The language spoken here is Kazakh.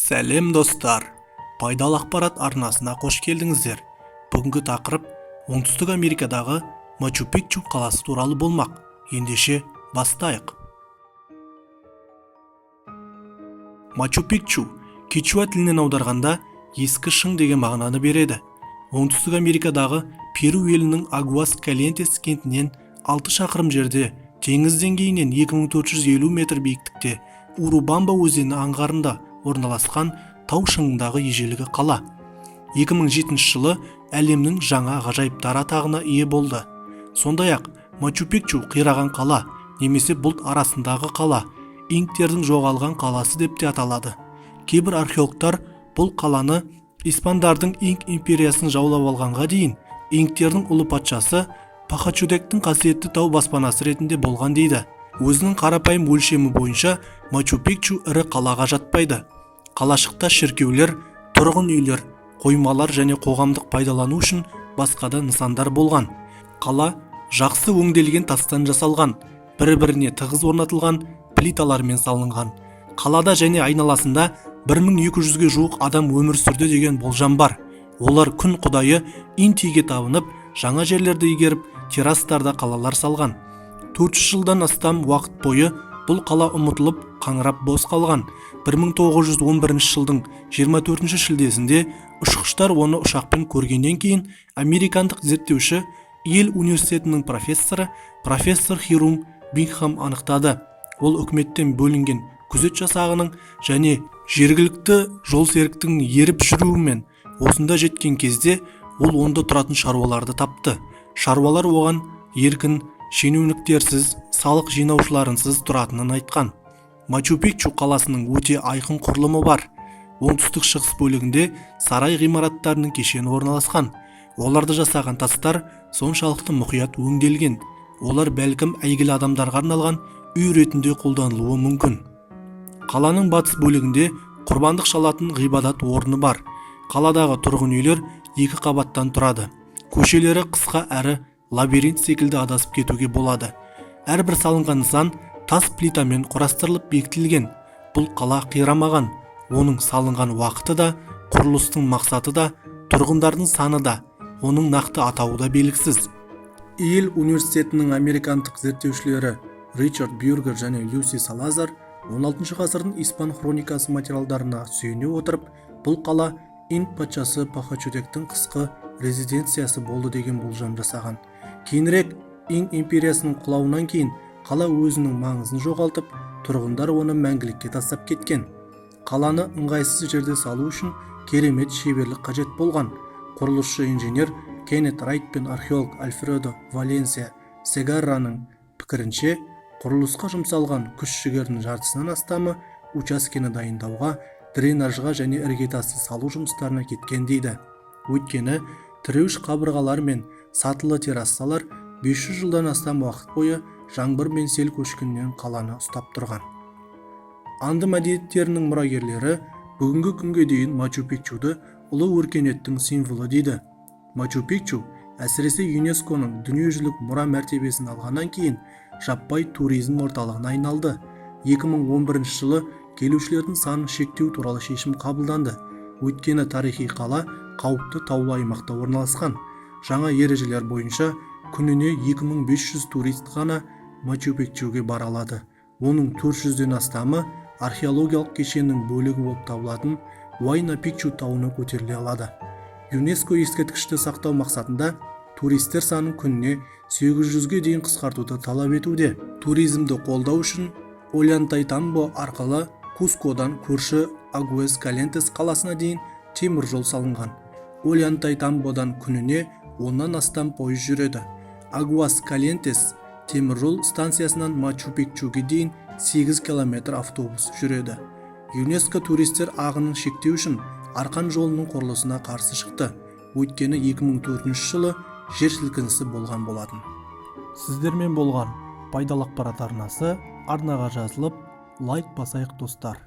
Сәлем достар, пайдалы ақпарат арнасына қош келдіңіздер. Бүгінгі тақырып оңтүстік Америкадағы Мачу-Пикчу қаласы туралы болмақ. Ендеше бастайық. Мачу-Пикчу кичуа тілінен аударғанда ескі шың деген мағынаны береді. Оңтүстік Америкадағы Перу елінің Агуаскалиентес кентінен 6 шақырым жерде, теңіз деңгейінен 2450 метр биіктікте, Урубамба өзені аңғарында орналасқан тау шыңындағы ежелгі қала. 2007 жылы әлемнің жаңа ғажайыптар атағына ие болды. Сондай-ақ Мачу-Пикчу қираған қала немесе бұлт арасындағы қала, инктердің жоғалған қаласы деп те аталады. Кейбір археологтар бұл қаланы испандардың инк империясын жаулап алғанға дейін инктердің ұлы патшасы Пахачудектің қасиетті тау баспанасы ретінде болған дейді. Өзінің қарапайым өлшемі бойынша Мачу-Пикчу ірі қалаға жатпайды. Қалашықта шіркеулер, тұрғын үйлер, қоймалар және қоғамдық пайдалану үшін басқа да нысандар болған. Қала жақсы өңделген тастан жасалған, бір-біріне тығыз орнатылған плиталармен салынған. Қалада және айналасында 1200-ге жуық адам өмір сүрді деген болжам бар. Олар күн құдайы Интиге табынып, жаңа жерлерді игеріп, террастарда қалалар салған. 400 жылдан астам уақыт бойы бұл қала ұмытылып, қаңырап бос қалған. 1911 жылдың 24 шілдесінде ұшқыштар оны ұшақпен көргеннен кейін американдық зерттеуші Йель университетінің профессор Хирум Бингхам анықтады. Ол үкіметтен бөлінген күзет жасағының және жергілікті жолсеріктің еріп жүруімен осында жеткен кезде ол онда тұратын шаруаларды тапты. Шаруалар оған еркін, шенеуніктерсіз, салық жинаушыларынсыз тұратынын айтқан. Мачу-Пикчу қаласының өте айқын құрылымы бар. Оңтүстік шығыс бөлігінде сарай ғимараттарының кешені орналасқан. Оларды жасаған тастар соншалықты мұқият өңделген. Олар бәлкім әйгілі адамдарға арналған үй ретінде қолданылуы мүмкін. Қаланың батыс бөлігінде құрбандық шалатын ғибадат орны бар. Қаладағы тұрғын үйлер 2 қабаттан тұрады. Көшелері қысқа әрі лабиринт секілді адасып кетуге болады. Әрбір салынған нысан тас плитамен құрастырылып бекітілген. Бұл қала қирамаған. Оның салынған уақыты да, құрылыстың мақсаты да, тұрғындардың саны да, оның нақты атауы да белгісіз. Йель университетінің американдық зерттеушілері Ричард Бюргер және Люси Салазар 16 ғасырдың испан хроникасы материалдарына сүйене отырып, бұл қала инк патшасы Пахачудектің қысқы резиденциясы болды деген болжам жасаған. Кейінірек инк империясының құлауынан кейін қала өзінің маңызын жоғалтып, тұрғындар оны мәңгілікке тастап кеткен. Қаланы ыңғайсыз жерде салу үшін керемет шеберлік қажет болған. Құрылысшы инженер Кеннет Райт пен археолог Альфредо Валенсия Сегарраның пікірінше, құрылысқа жұмсалған күш-жігердің жартысынан астамы учаскені дайындауға, дренажға және іргетасты салу жұмыстарына кеткен дейді. Өйткені тіреуіш қабырғалар мен сатылы террасалар 500 жылдан астам уақыт бойы жаңбыр мен сел көшкінінен қаланы ұстап тұрған. Анды мәдениеттерінің мұрагерлері бүгінгі күнге дейін Мачу-Пикчуды ұлы өркениеттің символы дейді. Мачу-Пикчу әсіресе ЮНЕСКОның дүниежүзілік мұра мәртебесін алғаннан кейін жаппай туризм орталығына айналды. 2011 жылы келушілердің санын шектеу туралы шешім қабылданды. Өйткені тарихи қала қауіпті таулы аймақта орналасқан. Жаңа ережелер бойынша күніне 2500 турист ғана Мачу-Пикчуге бара алады. Оның 400-ден астамы археологиялық кешеннің бөлігі болып табылатын Уайна-Пикчу тауына көтеріле алады. ЮНЕСКО ескерткішті сақтау мақсатында туристер санын күніне 800-ге дейін қысқартуды талап етуде. Туризмді қолдау үшін Олянтайтамбо арқылы Кускодан көрші Агуаскалиентес қаласына дейін темір жол салынған. Олянтайтамбодан күніне 10-нан астам пойыз жүреді. Агуаскалиентес темір жол станциясынан Мачу-Пикчуге дейін 8 километр автобус жүреді. ЮНЕСКО туристер ағынын шектеу үшін Арқан жолының құрылысына қарсы шықты. Өйткені 2004 жылы жер сілкінісі болған болатын. Сіздермен болған пайдалы ақпарат арнасы арнаға жазылып, лайк басайық достар.